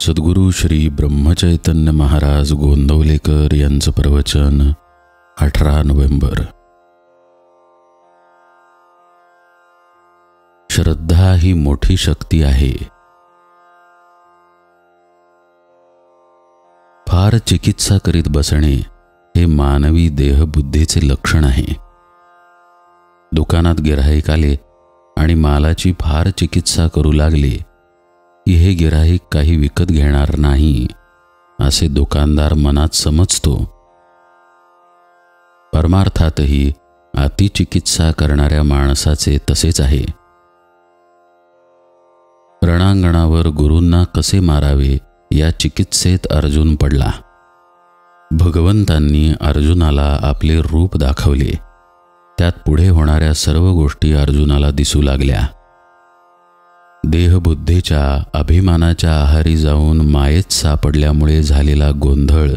सद्गुरू श्री ब्रह्मचैतन्य महाराज गोंदवलेकर यांचं प्रवचन 18 नोव्हेंबर। श्रद्धा ही मोठी शक्ती आहे। फार चिकित्सा करीत बसणे हे मानवी देहबुद्धीचे लक्षण आहे। दुकानात गिऱ्हाईक आले आणि मालाची फार चिकित्सा करू लागले की हे गिऱ्हाईक काही विकत घेणार नाही असे दुकानदार मनात समजतो। परमार्थातही अतिचिकित्सा करणाऱ्या माणसाचे तसेच आहे। रणांगणावर गुरूंना कसे मारावे या चिकित्सेत अर्जुन पडला। भगवंतांनी अर्जुनाला आपले रूप दाखवले। त्यात पुढे होणाऱ्या सर्व गोष्टी अर्जुनाला दिसू लागल्या। देहबुद्धीच्या अभिमानाच्या आहारी जाऊन मायेत सापडल्यामुळे झालेला गोंधळ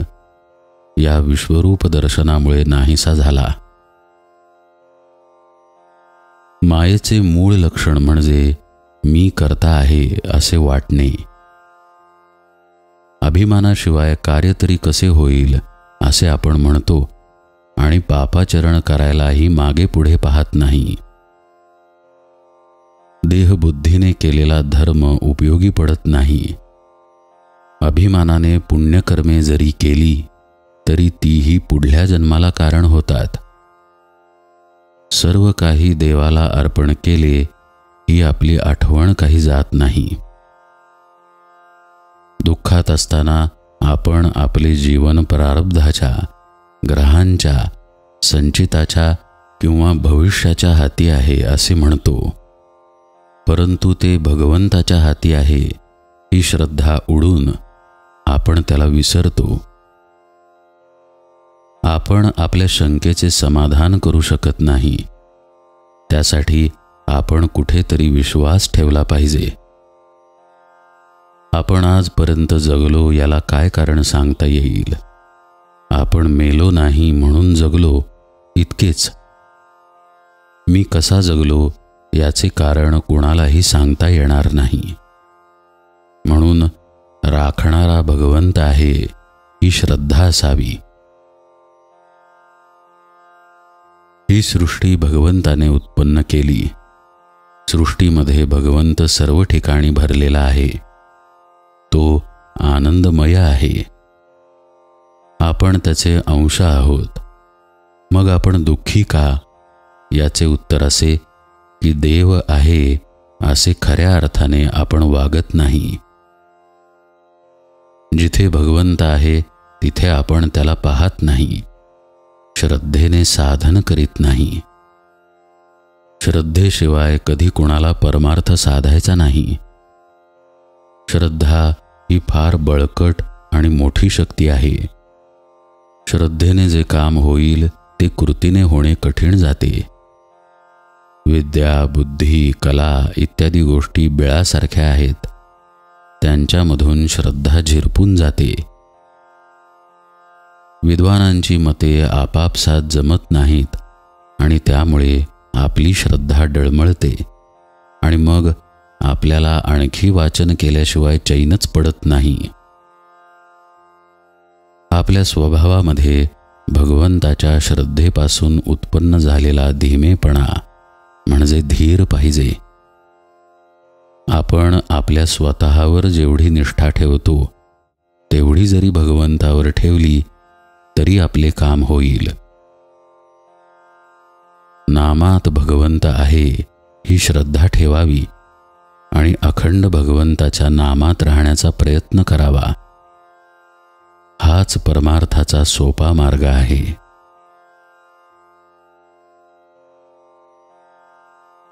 या विश्वरूप दर्शनामुळे नाहीसा झाला। मायेचे मूळ लक्षण म्हणजे मी करता आहे असे वाटणे। अभिमानाशिवाय कार्य तरी कसे होईल असे आपण म्हणतो आणि पापाचरण करायलाही मागे पुढे पाहत नाही। देहबुद्धीने केलेला धर्म उपयोगी पडत नाही। अभिमानाने पुण्यकर्मे जरी केली तरी तीही पुढल्या जन्माला कारण होतात। सर्व काही देवाला अर्पण केले ही आपली आठवण काही जात नाही। दुःखात असताना आपण आपले जीवन प्रारब्धाच्या, ग्रहांच्या, संचिताच्या किंवा भविष्याच्या हाती आहे असे म्हणतो, परंतु ते भगवंताच्या हाती आहे ही श्रद्धा उडून आपण त्याला विसरतो। आपण आपल्या शंकेचे समाधान करू शकत नाही, त्यासाठी आपण कुठेतरी विश्वास ठेवला पाहिजे। आपण आजपर्यंत जगलो याला काय कारण सांगता येईल? आपण मेलो नाही म्हणून जगलो इतकेच। मी कसा जगलो याचे कारण कुणालाही सांगता येणार नाही। म्हणून राखणारा भगवंत आहे ही श्रद्धा असावी। ही सृष्टी भगवंताने उत्पन्न केली। सृष्टीमध्ये भगवंत सर्व ठिकाणी भरलेला आहे। तो आनंदमय आहे। आपण त्याचे अंश आहोत। मग आपण दुःखी का? याचे उत्तर असे की देव आहे असे खऱ्या अर्थाने आपण वागत नाही। जिथे भगवंत आहे तिथे आपण त्याला पाहत नाही, श्रद्धेने साधन करीत नाही। श्रद्धेशिवाय कधी कुणाला परमार्थ साधायचा नाही। श्रद्धा ही फार बळकट आणि मोठी शक्ती आहे। श्रद्धेने जे काम होईल ते कृतीने होणे कठीण जाते। विद्या, बुद्धी, कला इत्यादी गोष्टी बिळासारख्या आहेत, त्यांच्यामधून श्रद्धा झिरपून जाते। विद्वानांची मते आपापसात जमत नाहीत आणि त्यामुळे आपली श्रद्धा डळमळते आणि मग आपल्याला आणखी वाचन केल्याशिवाय चैनच पडत नाही। आपल्या स्वभावामध्ये भगवंताच्या श्रद्धेपासून उत्पन्न झालेला धीमेपणा म्हणजे धीर पाहिजे। आपण आपल्या स्वतःवर जेवढी निष्ठा ठेवतो तेवढी जरी भगवंतावर ठेवली तरी आपले काम होईल। नामात भगवंत आहे ही श्रद्धा ठेवावी आणि अखंड भगवंताच्या नामात राहण्याचा प्रयत्न करावा। हाच परमार्थाचा सोपा मार्ग आहे।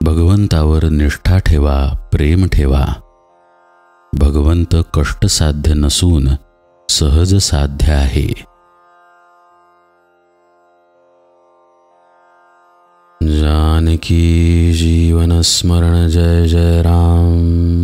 भगवंतावर निष्ठा ठेवा, प्रेम ठेवा। भगवंत कष्टसाध्य नसून सहज साध्य आहे। जानकी जीवन स्मरण जय जय राम।